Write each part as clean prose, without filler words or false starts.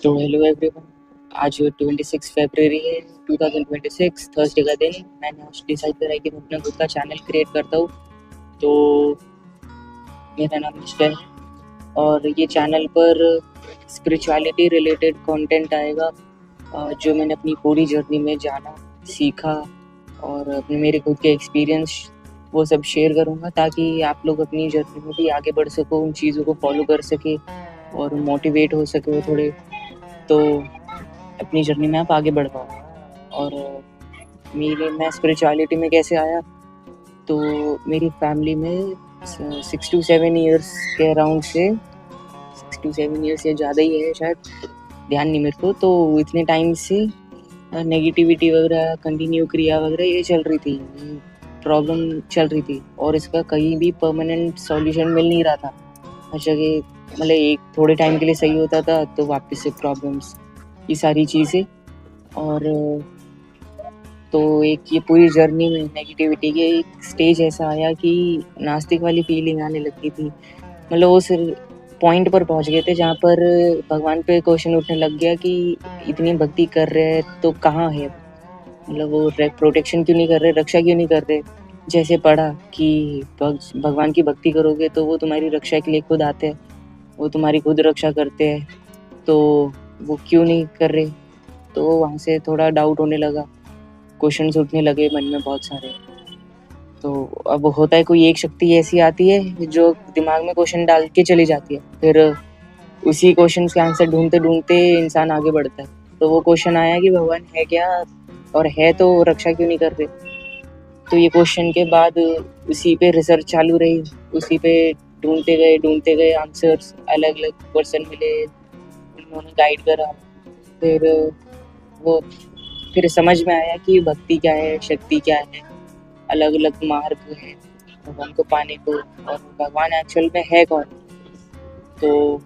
तो hello everyone. आज 26 फरवरी है 2026 थर्सडे का दिन। मैंने आज डिसाइड करा है कि मैं अपना खुद का चैनल क्रिएट करता हूँ। तो मेरा नाम निष्ठा है और ये चैनल पर स्पिरिचुअलिटी रिलेटेड कंटेंट आएगा, जो मैंने अपनी पूरी जर्नी में जाना, सीखा और अपने मेरे खुद के एक्सपीरियंस वो सब शेयर करूँगा, ताकि आप लोग अपनी जर्नी में भी आगे बढ़ सको, उन चीज़ों को फॉलो कर सके और मोटिवेट हो सके थोड़े, तो अपनी जर्नी में आप आगे बढ़ पाओ। और मैं स्पिरिचुअलिटी में कैसे आया, तो मेरी फैमिली में 6 to 7 ईयर्स के अराउंड से 6 to 7 ईयर्स या ज़्यादा ही है शायद, ध्यान नहीं मेरे को, तो इतने टाइम से नेगेटिविटी वगैरह, कंटिन्यू क्रिया वगैरह ये चल रही थी, प्रॉब्लम चल रही थी और इसका कहीं भी परमानेंट सॉल्यूशन मिल नहीं रहा था। हर जगह मतलब एक थोड़े टाइम के लिए सही होता था तो वापस से प्रॉब्लम्स, ये सारी चीज़ें। और तो एक ये पूरी जर्नी में नेगेटिविटी के एक स्टेज ऐसा आया कि नास्तिक वाली फीलिंग आने लगी थी। मतलब वो सिर्फ पॉइंट पर पहुंच गए थे जहाँ पर भगवान पे क्वेश्चन उठने लग गया कि इतनी भक्ति कर रहे हैं तो कहाँ है, मतलब वो प्रोटेक्शन क्यों नहीं कर रहे, रक्षा क्यों नहीं कर रहे। जैसे पढ़ा कि भगवान की भक्ति करोगे तो वो तुम्हारी रक्षा के लिए खुद आते हैं, वो तुम्हारी खुद रक्षा करते हैं, तो वो क्यों नहीं कर रहे। तो वहाँ से थोड़ा डाउट होने लगा, क्वेश्चंस उठने लगे मन में बहुत सारे। तो अब होता है कोई एक शक्ति ऐसी आती है जो दिमाग में क्वेश्चन डाल के चली जाती है, फिर उसी क्वेश्चन के आंसर ढूंढते ढूंढते इंसान आगे बढ़ता है। तो वो क्वेश्चन आया कि भगवान है क्या, और है तो रक्षा क्यों नहीं कर रहे। तो ये क्वेश्चन के बाद उसी पे रिसर्च चालू रही, उसी पे ढूंढते गए आंसर्स, अलग अलग पर्सन मिले, उन्होंने गाइड करा। फिर वो फिर समझ में आया कि भक्ति क्या है, शक्ति क्या है, अलग अलग मार्ग है भगवान को पाने को, और भगवान एक्चुअल में है कौन। तो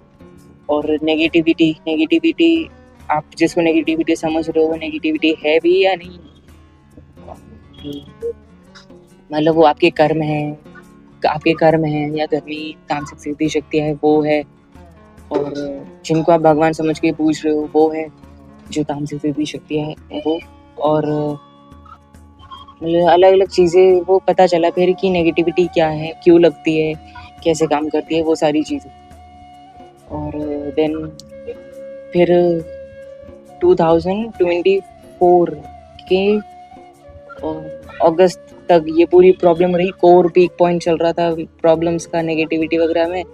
और नेगेटिविटी आप जिसको नेगेटिविटी समझ रहे हो, वो नेगेटिविटी है भी या नहीं, मतलब वो आपके कर्म है या घर में तामसिक सिद्धि शक्तियाँ है वो है, और जिनको आप भगवान समझ के पूछ रहे हो वो है जो तामसिक सिद्धि शक्तियाँ है वो। और मतलब अलग अलग चीज़ें वो पता चला फिर कि नेगेटिविटी क्या है, क्यों लगती है, कैसे काम करती है, वो सारी चीज़ें। और देन फिर 2024 के अगस्त तक ये पूरी प्रॉब्लम रही, कोर पीक पॉइंट चल रहा था प्रॉब्लम्स का नेगेटिविटी वगैरह में।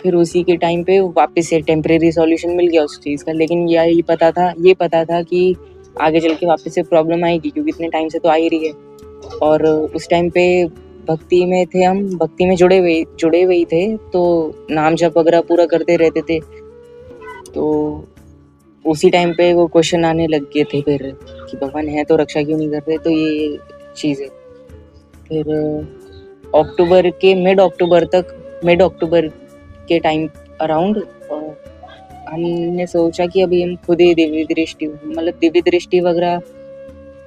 फिर उसी के टाइम पे वापस से टेम्परेरी सॉल्यूशन मिल गया उस चीज़ का, लेकिन ये पता था कि आगे चल के वापस से प्रॉब्लम आएगी, क्योंकि इतने टाइम से तो आ ही रही है। और उस टाइम पे भक्ति में थे, हम भक्ति में जुड़े हुए ही थे, तो नाम जप वगैरह पूरा करते रहते थे। तो उसी टाइम पे वो क्वेश्चन आने लग गए थे फिर कि भगवान है तो रक्षा क्यों नहीं कर रहे। तो ये चीज़ें फिर मिड अक्टूबर के टाइम अराउंड हमने सोचा कि अभी हम खुद ही दिव्य दृष्टि वगैरह,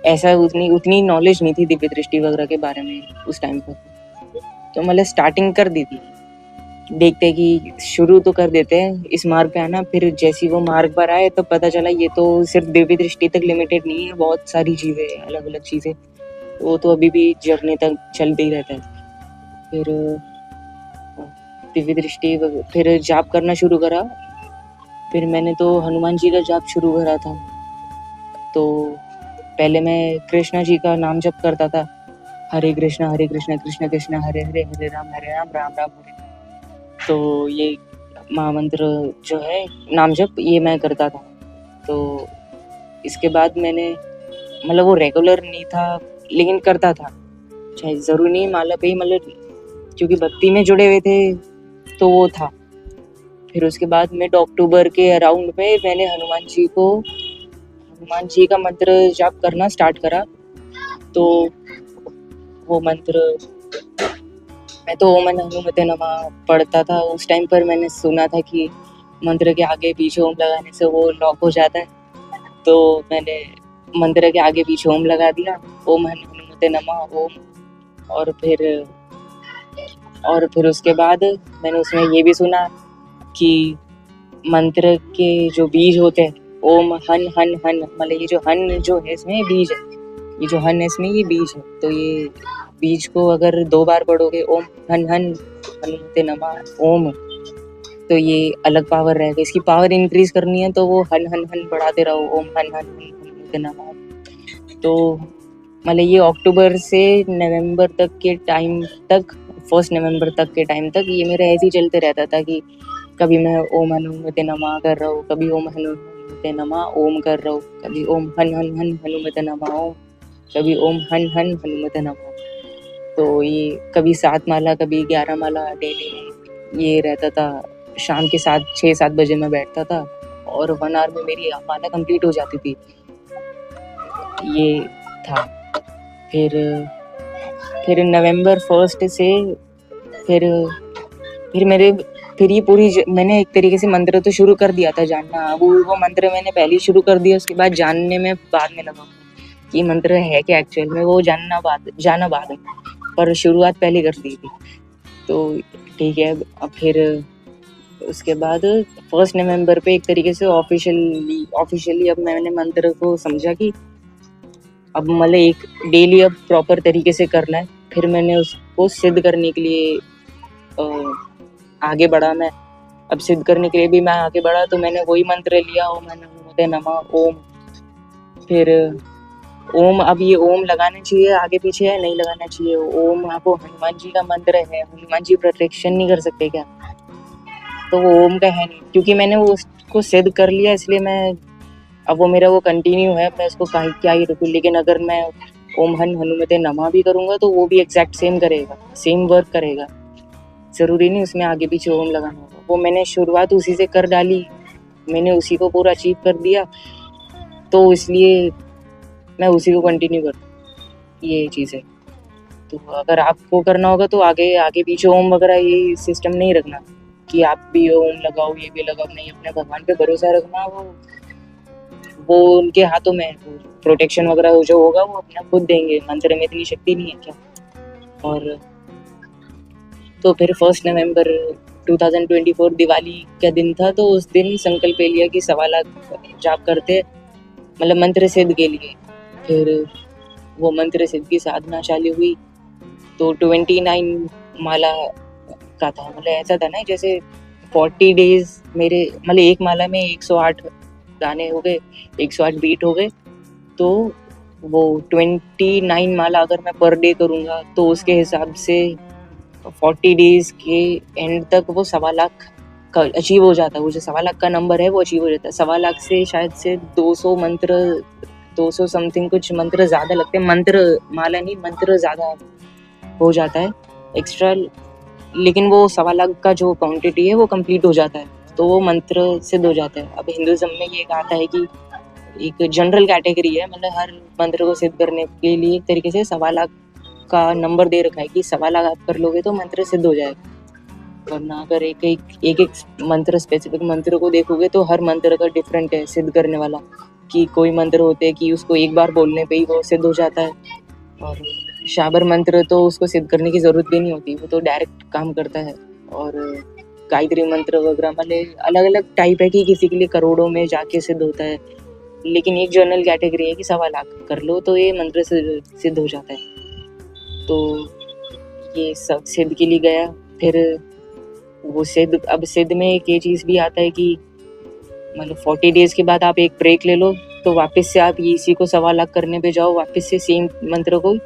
ऐसा उतनी नॉलेज नहीं थी दिव्य दृष्टि वगैरह के बारे में उस टाइम पर। तो मतलब स्टार्टिंग कर दी थी, देखते कि शुरू तो कर देते हैं इस मार्ग पे आना। फिर जैसी वो मार्ग पर आए तो पता चला ये तो सिर्फ दिव्य दृष्टि तक लिमिटेड नहीं है, बहुत सारी चीज़ें, अलग अलग चीज़ें, वो तो अभी भी जगने तक चलते ही रहता है। फिर दिव्य दृष्टि फिर जाप करना शुरू करा। फिर मैंने तो हनुमान जी का जाप शुरू करा था। तो पहले मैं कृष्णा जी का नाम जप करता था, हरे कृष्णा कृष्ण कृष्ण हरे हरे, हरे राम राम राम हरे। तो ये महामंत्र जो है नाम जप, ये मैं करता था। तो इसके बाद मैंने मतलब वो रेगुलर नहीं था लेकिन करता था, चाहे ज़रूरी नहीं माला पे ही, मतलब क्योंकि भक्ति में जुड़े हुए थे तो वो था। फिर उसके बाद मिड अक्टूबर के अराउंड में मैंने हनुमान जी का मंत्र जाप करना स्टार्ट करा। तो वो मंत्र मैं तो ओम हनुमते नमः पढ़ता था। उस टाइम पर मैंने सुना था कि मंत्र के आगे पीछे ओम लगाने से वो लॉक हो जाता है, तो मैंने मंत्र के आगे पीछे ओम लगा दिया, ओम हनुमते नमः ओम। और फिर उसके बाद मैंने उसमें ये भी सुना कि मंत्र के जो बीज होते हैं, ओम हन हन हन, मतलब ये जो हन जो है इसमें बीज है, ये जो हन है इसमें ये बीज है। तो ये बीज को अगर 2 बार पढ़ोगे, ओम हन हन हनुमते नमः ओम, तो ये अलग पावर रहेगा। इसकी पावर इंक्रीज करनी है तो वो हन हन हन बढ़ाते रहो, ओम हन हन हन हनुमते नमः। तो मतलब ये अक्टूबर से नवंबर तक के टाइम तक, 1 नवंबर तक के टाइम तक ये मेरा ऐसे ही चलते रहता था कि कभी मैं ओम हनुमते नमः कर रहा हूँ, कभी ओम हनुमते नमः ओम कर रहा हूँ, कभी ओम हन हन हन हनुमते नमः ओम, कभी ओम हन हन हनुमते नमः। तो ये कभी 7 माला, कभी 11 माला डेली ये रहता था। शाम के 6-7 बजे मैं बैठता था और 1 आवर में मेरी माला कंप्लीट हो जाती थी। ये था। फिर नवंबर 1 से फिर ये मैंने एक तरीके से मंत्र तो शुरू कर दिया था जानना। वो मंत्र मैंने पहले ही शुरू कर दिया, उसके बाद जानने में बाद में लगा कि मंत्र है क्या एक्चुअल में, वो जाना बाद में, पर शुरुआत पहले कर दी थी। तो ठीक है। अब फिर उसके बाद 1 नवंबर पे एक तरीके से ऑफिशियली अब मैंने मंत्र को समझा कि अब मतलब एक डेली अब प्रॉपर तरीके से करना है। फिर मैंने उसको सिद्ध करने के लिए आगे बढ़ा। मैं अब सिद्ध करने के लिए भी मैं आगे बढ़ा, तो मैंने वही मंत्र लिया, ओम हनुमते नमः ओम। फिर ओम, अब ये ओम लगाना चाहिए आगे पीछे है, नहीं लगाना चाहिए। ओम आपको हनुमान जी का मंत्र है, हनुमान जी प्रोटेक्शन नहीं कर सकते क्या? तो वो ओम का है नहीं, क्योंकि मैंने वो उसको सिद्ध कर लिया, इसलिए मैं अब वो मेरा वो कंटिन्यू है, मैं उसको क्या ही रुकूं। लेकिन अगर मैं ओम हनुमते नमः भी करूंगा तो वो भी एग्जैक्ट सेम करेगा, सेम वर्क करेगा। जरूरी नहीं उसमें आगे पीछे ओम लगाना होगा। वो मैंने शुरुआत उसी से कर डाली, मैंने उसी को पूरा अचीव कर दिया, तो इसलिए मैं उसी को कंटिन्यू करता। ये चीज़ है। तो अगर आपको करना होगा तो आगे पीछे ओम वगैरह ये सिस्टम नहीं रखना कि आप भी ओम लगाओ ये भी लगाओ, नहीं, अपने भगवान पे भरोसा रखना। वो उनके हाथों में है, प्रोटेक्शन वगैरह जो होगा वो अपना खुद देंगे, मंत्र में इतनी शक्ति नहीं है क्या। और तो फिर 1 नवंबर 2024 दिवाली का दिन था, तो उस दिन संकल्प ले लिया कि 1.25 लाख जाप करते, मतलब मंत्र सिद्ध के लिए। फिर वो मंत्र सिद्ध की साधना चालू हुई। तो 29 माला का था, मतलब ऐसा था ना जैसे 40 डेज मेरे, मतलब एक माला में 108 गाने हो गए, 108 बीट हो गए। तो वो 29 माला अगर मैं पर डे करूँगा तो उसके हिसाब से 40 डेज के एंड तक वो 1.25 लाख का अचीव हो जाता है। वो जो 1.25 लाख का नंबर है वो अचीव हो जाता है। 1.25 लाख से शायद से 200 मंत्र, 200 समथिंग कुछ मंत्र ज़्यादा लगते हैं, मंत्र माला नहीं, मंत्र ज़्यादा हो जाता है एक्स्ट्रा। लेकिन वो 1.25 लाख का जो क्वांटिटी है वो कंप्लीट हो जाता है, तो वो मंत्र सिद्ध हो जाता है। अब हिंदुइज्म में ये कहा है कि एक जनरल कैटेगरी है, मतलब हर मंत्र को सिद्ध करने के लिए एक तरीके से 1.25 लाख का नंबर दे रखा है कि 1.25 लाख आप कर लोगे तो मंत्र सिद्ध हो जाएगा। वरना अगर एक मंत्र, स्पेसिफिक मंत्र को देखोगे तो हर मंत्र का डिफरेंट है सिद्ध करने वाला। कि कोई मंत्र होते हैं कि उसको एक बार बोलने पे ही वो सिद्ध हो जाता है, और शाबर मंत्र तो उसको सिद्ध करने की ज़रूरत भी नहीं होती, वो तो डायरेक्ट काम करता है। और गायत्री मंत्र वगैरह मतलब अलग अलग टाइप है कि किसी के लिए करोड़ों में जाके सिद्ध होता है, लेकिन एक जनरल कैटेगरी है कि 1.25 लाख कर लो तो ये मंत्र से सिद्ध हो जाता है। तो ये सब सिद्ध के लिए गया। फिर वो सिद्ध, अब सिद्ध में एक ये चीज़ भी आता है कि मतलब 40 डेज के बाद आप एक ब्रेक ले लो, तो वापस से आप इसी को 1.25 लाख करने पे जाओ, वापस से सेम मंत्र को,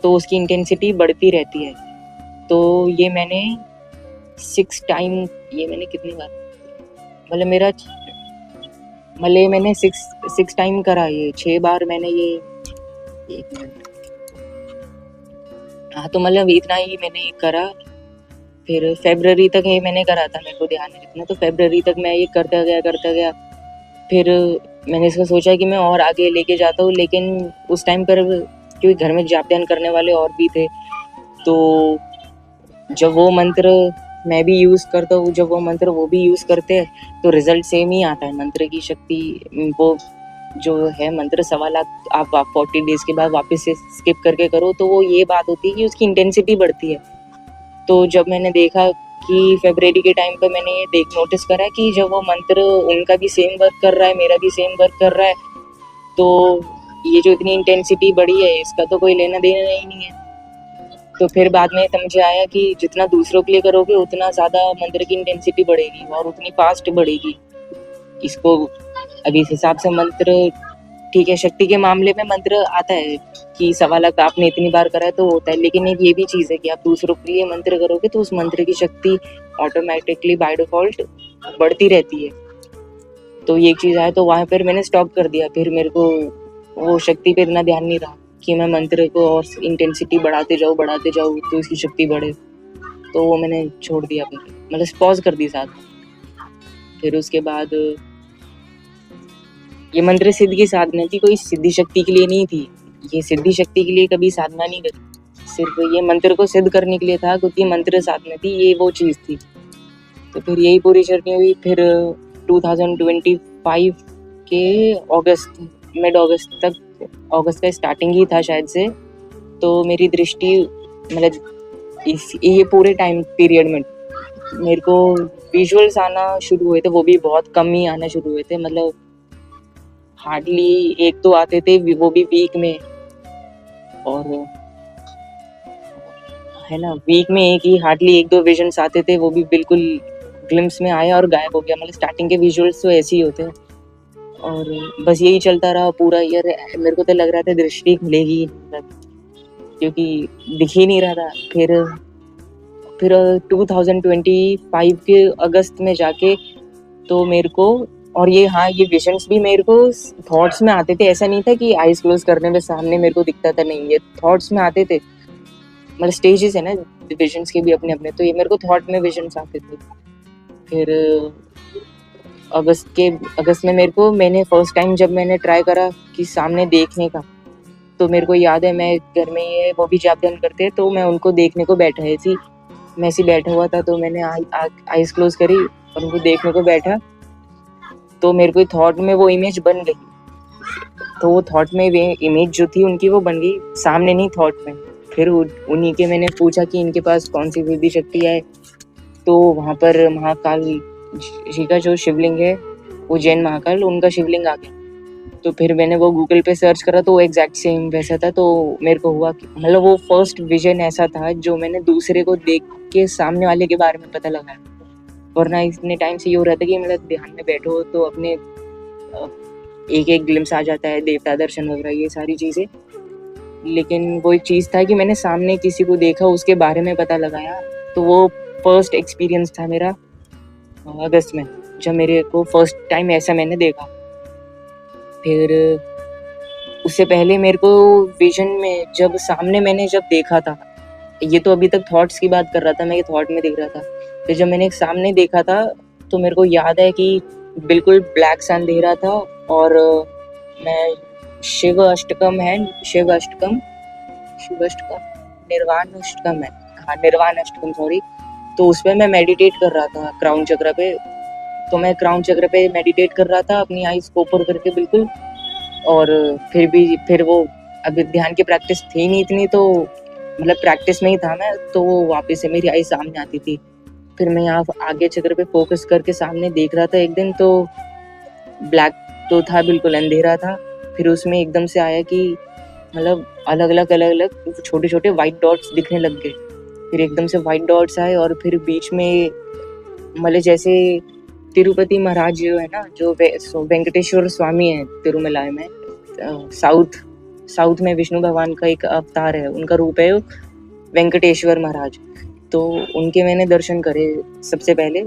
तो उसकी इंटेंसिटी बढ़ती रहती है। तो ये मैंने 6 टाइम, ये मैंने कितनी बार, मतलब मेरा, मतलब मैंने 6 टाइम करा, ये 6 बार मैंने ये, एक मिनट, हाँ, तो मतलब इतना ही मैंने करा। फिर फरवरी तक ये मैंने करा था, मेरे को ध्यान नहीं रखना, तो फरवरी तक मैं ये करता गया। फिर मैंने इसका सोचा कि मैं और आगे लेके जाता हूँ, लेकिन उस टाइम पर क्योंकि घर में जाप ध्यान करने वाले और भी थे, तो जब वो मंत्र मैं भी यूज़ करता हूँ, जब वो मंत्र वो भी यूज़ करते हैं, तो रिजल्ट सेम ही आता है। मंत्र की शक्ति, वो जो है मंत्र 1.25 लाख आप 40 डेज के बाद वापस से स्किप करके करो, तो वो ये बात होती है कि उसकी इंटेंसिटी बढ़ती है। तो जब मैंने देखा कि फरवरी के टाइम पे मैंने ये नोटिस करा कि जब वो मंत्र उनका भी सेम वर्क कर रहा है, मेरा भी सेम वर्क कर रहा है, तो ये जो इतनी इंटेंसिटी बढ़ी है इसका तो कोई लेना देना ही नहीं है। तो फिर बाद में समझ आया कि जितना दूसरों के लिए करोगे उतना ज़्यादा मंत्र की इंटेंसिटी बढ़ेगी और उतनी फास्ट बढ़ेगी। इसको अभी इस हिसाब से मंत्र ठीक है, शक्ति के मामले में मंत्र आता है कि 1.25 लाख आपने इतनी बार करा है तो होता है, लेकिन एक ये भी चीज़ है कि आप दूसरों के लिए मंत्र करोगे तो उस मंत्र की शक्ति ऑटोमेटिकली बाय डिफॉल्ट बढ़ती रहती है। तो ये एक चीज़ आया तो वहाँ पर मैंने स्टॉप कर दिया। फिर मेरे को वो शक्ति पे इतना ध्यान नहीं रहा कि मैं मंत्र को और इंटेंसिटी बढ़ाते जाऊँ तो उसकी शक्ति बढ़े, तो वो मैंने छोड़ दिया, फिर मतलब पॉज कर दी साथ में। फिर उसके बाद ये मंत्र सिद्ध की साधना थी, कोई सिद्धि शक्ति के लिए नहीं थी। ये सिद्धि शक्ति के लिए कभी साधना नहीं करी, सिर्फ ये मंत्र को सिद्ध करने के लिए था, क्योंकि मंत्र साधना थी, ये वो चीज़ थी। तो फिर यही पूरी जर्नी हुई। फिर 2025 के मिड अगस्त तक, अगस्त का स्टार्टिंग ही था शायद से, तो मेरी दृष्टि मतलब ये पूरे टाइम पीरियड में मेरे को विजुअल्स आना शुरू हुए थे, वो भी बहुत कम ही आना शुरू हुए थे, मतलब हार्डली 1-2 आते थे, वो भी वीक में, और है ना, वीक में एक ही हार्डली 1-2 विजन्स आते थे, वो भी बिल्कुल ग्लिम्स में आया और गायब हो गया। मतलब स्टार्टिंग के विजुअल्स तो ऐसे ही होते हैं, और बस यही चलता रहा पूरा ईयर। मेरे को तो लग रहा था दृष्टि खुलेगी, क्योंकि दिख ही नहीं रहा था। फिर 2025 के अगस्त में जाके तो मेरे को, और ये हाँ, ये विजन्स भी मेरे को थॉट्स में आते थे, ऐसा नहीं था कि आईज क्लोज करने में सामने मेरे को दिखता था, नहीं, ये थॉट्स में आते थे। मतलब स्टेजेस है ना विजन्स के भी अपने अपने, तो ये मेरे को थॉट में विजन्स आते थे। फिर अगस्त में मैंने फर्स्ट टाइम जब मैंने ट्राई करा कि सामने देखने का, तो मेरे को याद है मैं घर में ये वो भी जाप ध्यान करते हैं, तो मैं उनको देखने को बैठा ऐसी, मैं ऐसे बैठा हुआ था, तो मैंने आईज क्लोज करी और उनको देखने को बैठा, तो मेरे को थॉट में वो इमेज बन गई। तो वो थॉट में वे इमेज जो थी उनकी वो बन गई, सामने नहीं, थॉट में। फिर उन्हीं के मैंने पूछा कि इनके पास कौन सी सिद्धि शक्ति है, तो वहाँ पर महाकाल जी का जो शिवलिंग है, वो जैन महाकाल, उनका शिवलिंग आ गया। तो फिर मैंने वो गूगल पे सर्च करा तो वो एग्जैक्ट सेम वैसा था। तो मेरे को हुआ कि मतलब वो फर्स्ट विजन ऐसा था जो मैंने दूसरे को देख के सामने वाले के बारे में पता लगाया। वरना इतने टाइम से ये हो रहा था कि मतलब ध्यान में बैठो तो अपने एक ग्लिम्स आ जाता है, देवता दर्शन वगैरह ये सारी चीज़ें, लेकिन वो एक चीज़ था कि मैंने सामने किसी को देखा, उसके बारे में पता लगाया। तो वो फर्स्ट एक्सपीरियंस था मेरा अगस्त में, जब मेरे को फर्स्ट टाइम ऐसा मैंने देखा। फिर उससे पहले मेरे को विजन में जब सामने मैंने जब देखा था, ये तो अभी तक थॉट्स की बात कर रहा था मैं, ये थॉट में दिख रहा था। फिर जब मैंने सामने देखा था तो मेरे को याद है कि बिल्कुल ब्लैक सा अंधेरा था, और मैं शिव अष्टकम निर्वाण अष्टकम सॉरी, तो उसमें मैं मेडिटेट कर रहा था क्राउन चक्र पे। तो मैं क्राउन चक्र पे मेडिटेट कर रहा था अपनी आईज को ओपन करके बिल्कुल, और फिर वो अभी ध्यान की प्रैक्टिस थी नहीं इतनी, तो मतलब प्रैक्टिस में ही था मैं, तो वो वापस से मेरी आई सामने आती थी। फिर मैं यहाँ आगे चक्र पे फोकस करके सामने देख रहा था एक दिन, तो ब्लैक तो था, बिल्कुल अंधेरा था। फिर उसमें एकदम से आया कि मतलब अलग अलग छोटे छोटे वाइट डॉट्स दिखने लग गए। फिर एकदम से वाइट डॉट्स आए, और फिर बीच में मतलब जैसे तिरुपति महाराज जो है ना, जो वेंकटेश्वर स्वामी है तिरुमलाई में, साउथ में विष्णु भगवान का एक अवतार है, उनका रूप है वेंकटेश्वर महाराज। तो उनके मैंने दर्शन करे सबसे पहले,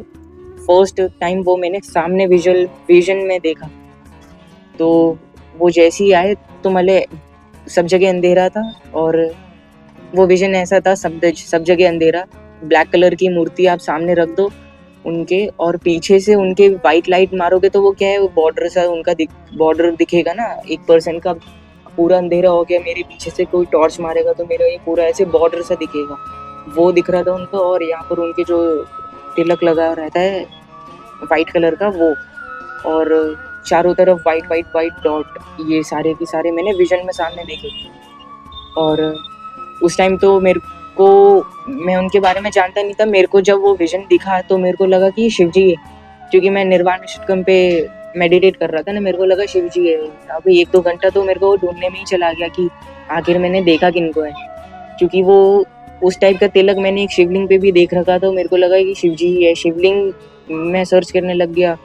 फर्स्ट टाइम वो मैंने सामने विजन में देखा। तो वो जैसे ही आए तो मतलब सब जगह अंधेरा था, और वो विजन ऐसा था, सब जगह अंधेरा, ब्लैक कलर की मूर्ति आप सामने रख दो उनके, और पीछे से उनके वाइट लाइट मारोगे तो वो क्या है, वो बॉर्डर सा उनका बॉर्डर दिखेगा ना, 1% का पूरा अंधेरा हो गया, मेरे पीछे से कोई टॉर्च मारेगा तो मेरा ये पूरा ऐसे बॉर्डर सा दिखेगा, वो दिख रहा था उनका। और यहाँ पर उनके जो तिलक लगा रहता है वाइट कलर का वो, और चारों तरफ वाइट डॉट, ये सारे के सारे मैंने विजन में सामने देखे। और उस टाइम तो मेरे को, मैं उनके बारे में जानता नहीं था। मेरे को जब वो विजन दिखा तो मेरे को लगा कि शिव जी है, क्योंकि मैं निर्वाण षटकम पे मेडिटेट कर रहा था ना, मेरे को लगा शिव जी है। अभी 1-2 घंटा तो मेरे को ढूंढने में ही चला गया कि आखिर मैंने देखा किनको है, क्योंकि वो उस टाइप का तिलक मैंने एक शिवलिंग पे भी देख रखा, तो मेरे को लगा कि शिव जी ही है। शिवलिंग मैं सर्च करने लग गया,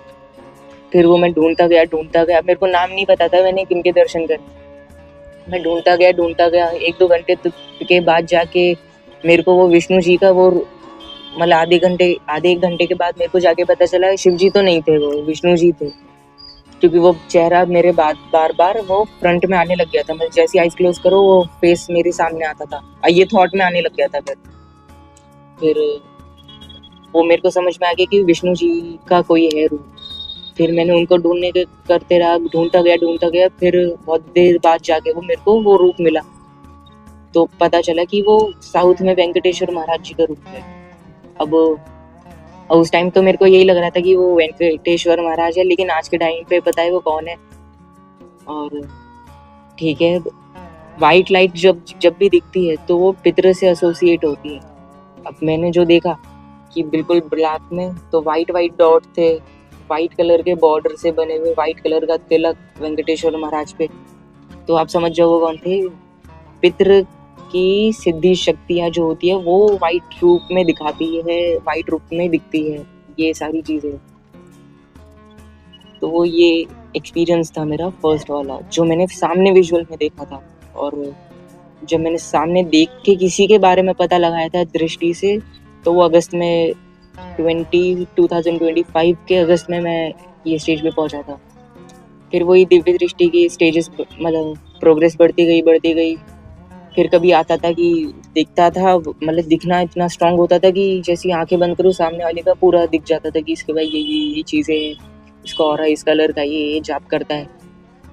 फिर वो मैं ढूंढता गया। मेरे को नाम नहीं पता था मैंने किनके दर्शन करे। मैं ढूंढता गया 1-2 घंटे के बाद जाके मेरे को वो विष्णु जी का वो मतलब आधे 1 घंटे के बाद मेरे को जाके पता चला शिव जी तो नहीं थे, वो विष्णु जी थे, क्योंकि वो चेहरा मेरे बार बार वो फ्रंट में आने लग गया था। मैं जैसे आइज क्लोज करो वो फेस मेरे सामने आता था, ये थॉट में आने लग गया था। फिर वो मेरे को समझ में आ गया कि विष्णु जी का कोई है रूप। फिर मैंने उनको करते रहा, ढूंढता गया। फिर बहुत देर बाद जाके वो मेरे को वो रूप मिला, तो पता चला कि वो साउथ में वेंकटेश्वर महाराज जी का रूप है। अब उस टाइम तो मेरे को यही लग रहा था कि वो वेंकटेश्वर महाराज है, लेकिन आज के टाइम पे पता है वो कौन है। और ठीक है, वाइट लाइट जब भी दिखती है तो वो पितृ से एसोसिएट होती है। अब मैंने जो देखा कि बिल्कुल ब्लैक में तो वाइट डॉट थे, वाइट कलर के बॉर्डर से बने हुए, वाइट कलर का तिलक वेंकटेश्वर महाराज पे, तो आप समझ जाओ वो कौन थे। पितृ की सिद्धि शक्तियाँ जो होती है वो वाइट रूप में दिखाती है, वाइट रूप में दिखती है, ये सारी चीज़ें। तो वो ये एक्सपीरियंस था मेरा फर्स्ट वाला, जो मैंने सामने विजुअल में देखा था। और जब मैंने सामने देख के किसी के बारे में पता लगाया था दृष्टि से, तो वो अगस्त में 2025 के अगस्त में मैं ये स्टेज पे पहुंचा था। फिर वही दिव्य दृष्टि की स्टेजेस मतलब प्रोग्रेस बढ़ती गई। फिर कभी आता था कि दिखता था, मतलब दिखना इतना स्ट्रांग होता था कि जैसी आंखें बंद करो सामने वाले का पूरा दिख जाता था कि इसके भाई ये चीज़ें, इसका ऑरा इस कलर का, ये जाप करता है,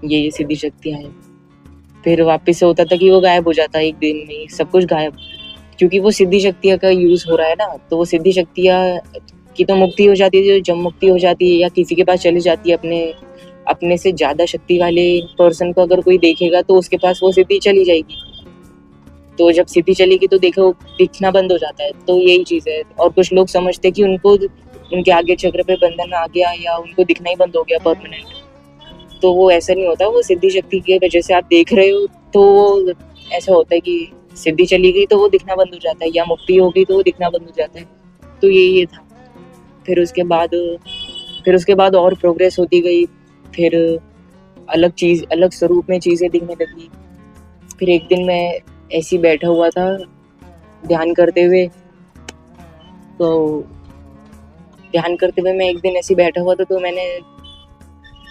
ये सिद्धि शक्तियाँ हैं। फिर वापस से होता था कि वो गायब हो जाता है, एक दिन में सब कुछ गायब, क्योंकि वो सिद्धि शक्तियाँ का यूज़ हो रहा है ना। तो वो सिद्धि शक्तियाँ की तो मुक्ति हो जाती है, जब मुक्ति हो जाती है या किसी के पास चली जाती है, अपने से ज़्यादा शक्ति वाले पर्सन को अगर कोई देखेगा तो उसके पास वो सिद्धि चली जाएगी। तो जब सिद्धि चलेगी तो देखो दिखना बंद हो जाता है। तो यही चीज़ है। और कुछ लोग समझते कि उनको उनके आगे चक्र पे बंधन आ गया या उनको दिखना ही बंद हो गया परमानेंट, तो वो ऐसा नहीं होता। वो सिद्धि शक्ति की वजह से आप देख रहे हो, तो ऐसा होता है कि सिद्धि चली गई तो वो दिखना बंद हो जाता है, या मुक्ति हो गई तो वो दिखना बंद हो जाता है। तो ये था। फिर उसके बाद और प्रोग्रेस होती गई। फिर अलग स्वरूप में चीज़ें दिखने लगी। फिर एक दिन मैं ऐसे बैठा हुआ था ध्यान करते हुए, मैं एक दिन ऐसे बैठा हुआ था, तो मैंने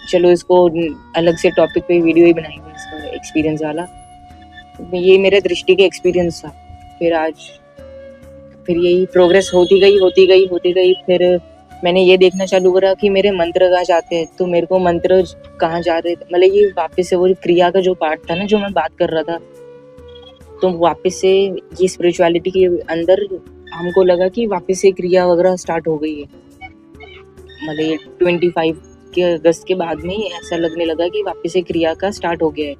चलो इसको अलग से टॉपिक पे वीडियो ही बनाएंगे, इसका एक्सपीरियंस वाला। ये मेरे दृष्टि के एक्सपीरियंस था। फिर यही प्रोग्रेस होती गई। फिर मैंने ये देखना चालू करा कि मेरे मंत्र कहाँ जाते हैं, तो मेरे को मंत्र कहाँ जा रहे थे, मतलब ये वापस से वो क्रिया का जो पार्ट था ना, जो मैं बात कर रहा था, तो वापस से ये स्पिरिचुअलिटी के अंदर हमको लगा कि वापस से क्रिया वगैरह स्टार्ट हो गई है। मतलब ये 25 के अगस्त के बाद में ऐसा लगने लगा कि वापस से क्रिया का स्टार्ट हो गया है,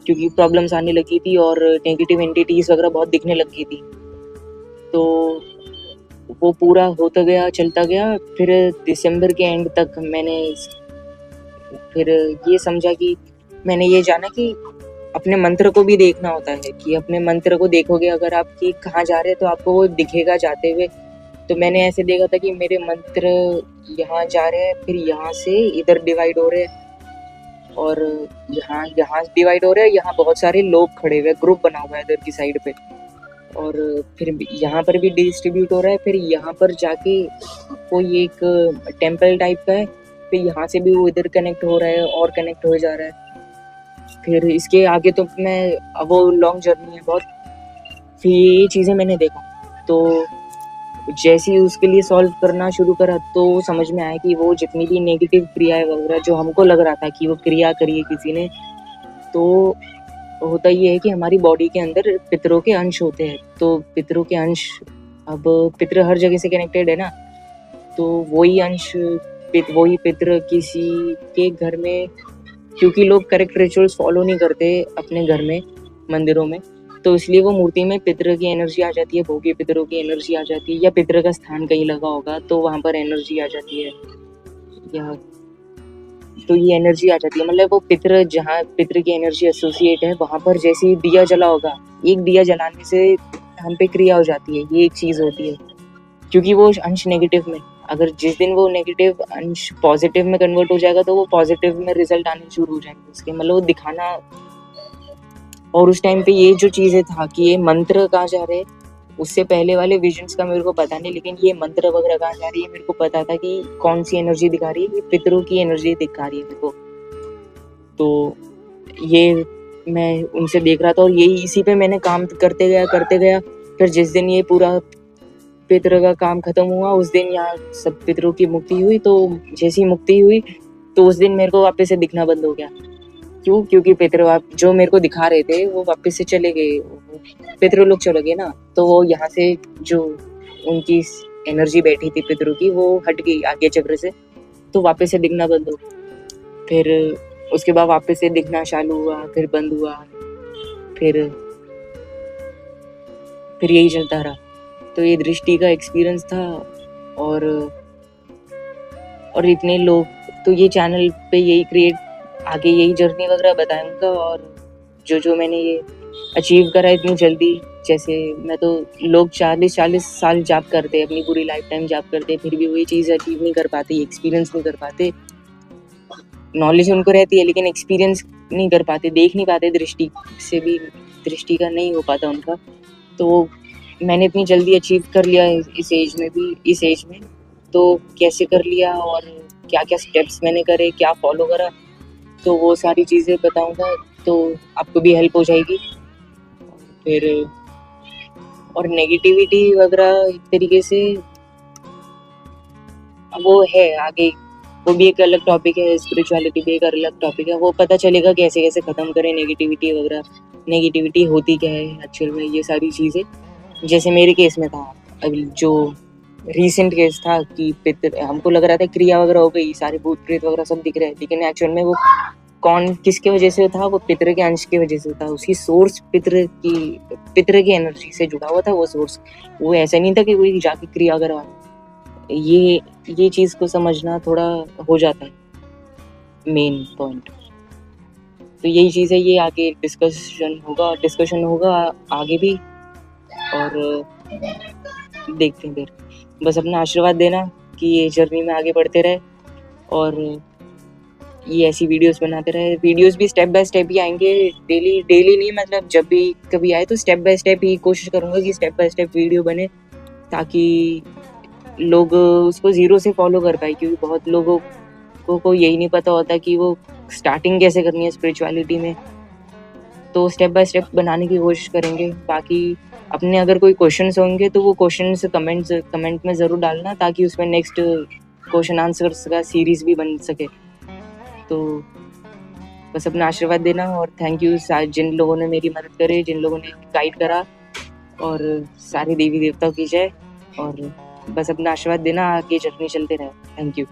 क्योंकि प्रॉब्लम्स आने लगी थी और नेगेटिव एंटिटीज वगैरह बहुत दिखने लगी थी। तो वो पूरा होता गया, चलता गया। फिर दिसंबर के एंड तक मैंने फिर ये समझा कि मैंने ये जाना कि अपने मंत्र को भी देखना होता है, कि अपने मंत्र को देखोगे अगर आप कि कहाँ जा रहे हैं तो आपको वो दिखेगा जाते हुए। तो मैंने ऐसे देखा था कि मेरे मंत्र यहाँ जा रहे हैं, फिर यहाँ से इधर डिवाइड हो रहे हैं, और यहाँ डिवाइड हो रहे हैं, यहाँ बहुत सारे लोग खड़े हुए, ग्रुप बना हुआ है इधर की साइड पे, और फिर यहाँ पर भी डिस्ट्रीब्यूट हो रहा है। फिर यहाँ पर जाके कोई एक टेम्पल टाइप का है, फिर यहाँ से भी वो इधर कनेक्ट हो रहा है और कनेक्ट हो जा रहा है। फिर इसके आगे तो वो लॉन्ग जर्नी है बहुत। फिर ये चीज़ें मैंने देखा, तो जैसे ही उसके लिए सॉल्व करना शुरू करा तो समझ में आया कि वो जितनी भी नेगेटिव क्रियाएं वगैरह जो हमको लग रहा था कि वो क्रिया करी है किसी ने, तो होता ये है कि हमारी बॉडी के अंदर पितरों के अंश होते हैं। तो पितरों के अंश, अब पितर हर जगह से कनेक्टेड है ना, तो वही पितर किसी के घर में, क्योंकि लोग करेक्ट रिचुअल्स फॉलो नहीं करते अपने घर में मंदिरों में, तो इसलिए वो मूर्ति में पितृ की एनर्जी आ जाती है, भोगी पितरों की एनर्जी आ जाती है, या पितृ का स्थान कहीं लगा होगा तो वहाँ पर एनर्जी आ जाती है, या तो ये एनर्जी आ जाती है। मतलब वो पितृ, जहाँ पितृ की एनर्जी एसोसिएट है वहाँ पर जैसे ही दिया जला होगा, एक दिया जलाने से हम पे क्रिया हो जाती है, ये एक चीज़ होती है। क्योंकि वो अंश नेगेटिव में, अगर जिस दिन वो नेगेटिव अंश पॉजिटिव में कन्वर्ट हो जाएगा तो वो पॉजिटिव में रिजल्ट आने शुरू हो जाएंगे उसके, मतलब वो दिखाना। और उस टाइम पे ये जो चीज़ें था कि ये मंत्र कहाँ जा रहे हैं, उससे पहले वाले विजन्स का मेरे को पता नहीं, लेकिन ये मंत्र वगैरह कहाँ जा रही है मेरे को पता था कि कौन सी एनर्जी दिखा रही है, ये पितरों की एनर्जी दिखा रही है मेरे को। तो ये मैं उनसे देख रहा था और यही इसी पे मैंने काम करते गया। फिर जिस दिन ये पूरा पितरों का काम खत्म हुआ उस दिन यहाँ सब पितरों की मुक्ति हुई। तो जैसी मुक्ति हुई तो उस दिन मेरे को वापस से दिखना बंद हो गया। क्यों? क्योंकि पितृ जो मेरे को दिखा रहे थे वो वापस से चले गए, पितृ लोग चले गए ना, तो वो यहाँ से जो उनकी एनर्जी बैठी थी पितरों की वो हट गई आगे चक्र से, तो वापस से दिखना बंद हो। फिर उसके बाद वापस से दिखना चालू हुआ, फिर बंद हुआ, फिर यही चलता रहा। तो ये दृष्टि का एक्सपीरियंस था। और इतने लोग, तो ये चैनल पे यही क्रिएट आगे यही जर्नी वगैरह बताऊंगा। और जो मैंने ये अचीव करा इतनी जल्दी, जैसे मैं तो लोग 40 साल जॉब करते हैं, अपनी पूरी लाइफ टाइम जॉब करते हैं, फिर भी वही चीज़ अचीव नहीं कर पाते, एक्सपीरियंस नहीं कर पाते। नॉलेज उनको रहती है लेकिन एक्सपीरियंस नहीं कर पाते, देख नहीं पाते, दृष्टि से भी दृष्टि का नहीं हो पाता उनका। तो मैंने इतनी जल्दी अचीव कर लिया इस एज में तो कैसे कर लिया और क्या क्या स्टेप्स मैंने करे, क्या फॉलो करा, तो वो सारी चीज़ें बताऊंगा, तो आपको भी हेल्प हो जाएगी। फिर और नेगेटिविटी वगैरह एक तरीके से वो है आगे, वो भी एक अलग टॉपिक है, स्पिरिचुअलिटी भी एक अलग टॉपिक है, वो पता चलेगा कैसे कैसे ख़त्म करें नेगेटिविटी वगैरह, नेगेटिविटी होती क्या है एक्चुअल में, ये सारी चीज़ें। जैसे मेरे केस में था, अभी जो रीसेंट केस था कि पितृ, हमको लग रहा था क्रिया वगैरह हो गई, सारे भूत प्रेत वगैरह सब दिख रहे हैं, लेकिन एक्चुअल में वो कौन किसके वजह से था, वो पितृ के अंश की वजह से था। उसकी सोर्स पितृ की एनर्जी से जुड़ा हुआ था वो सोर्स। वो ऐसा नहीं था कि कोई जाके क्रिया करवा। ये चीज़ को समझना थोड़ा हो जाता है मेन पॉइंट। तो यही चीज़ है, ये आगे डिस्कशन होगा आगे भी, और देखते हैं फिर। बस अपना आशीर्वाद देना कि ये जर्नी में आगे बढ़ते रहे और ये ऐसी वीडियोस बनाते रहे। वीडियोस भी स्टेप बाय स्टेप ही आएंगे, डेली नहीं, मतलब जब भी कभी आए तो स्टेप बाय स्टेप ही कोशिश करूँगा कि स्टेप बाय स्टेप वीडियो बने, ताकि लोग उसको ज़ीरो से फॉलो कर पाए। क्योंकि बहुत लोगों को यही नहीं पता होता कि वो स्टार्टिंग कैसे करनी है स्पिरिचुअलिटी में। तो स्टेप बाय स्टेप बनाने की कोशिश करेंगे। बाकी अपने अगर कोई क्वेश्चंस होंगे तो वो क्वेश्चंस कमेंट में ज़रूर डालना, ताकि उसमें नेक्स्ट क्वेश्चन आंसर्स का सीरीज़ भी बन सके। तो बस अपना आशीर्वाद देना और थैंक यू जिन लोगों ने मेरी मदद करी, जिन लोगों ने गाइड करा, और सारे देवी देवताओं की जय। और बस अपना आशीर्वाद देना, आगे जर्नी चलते रहे। Thank you.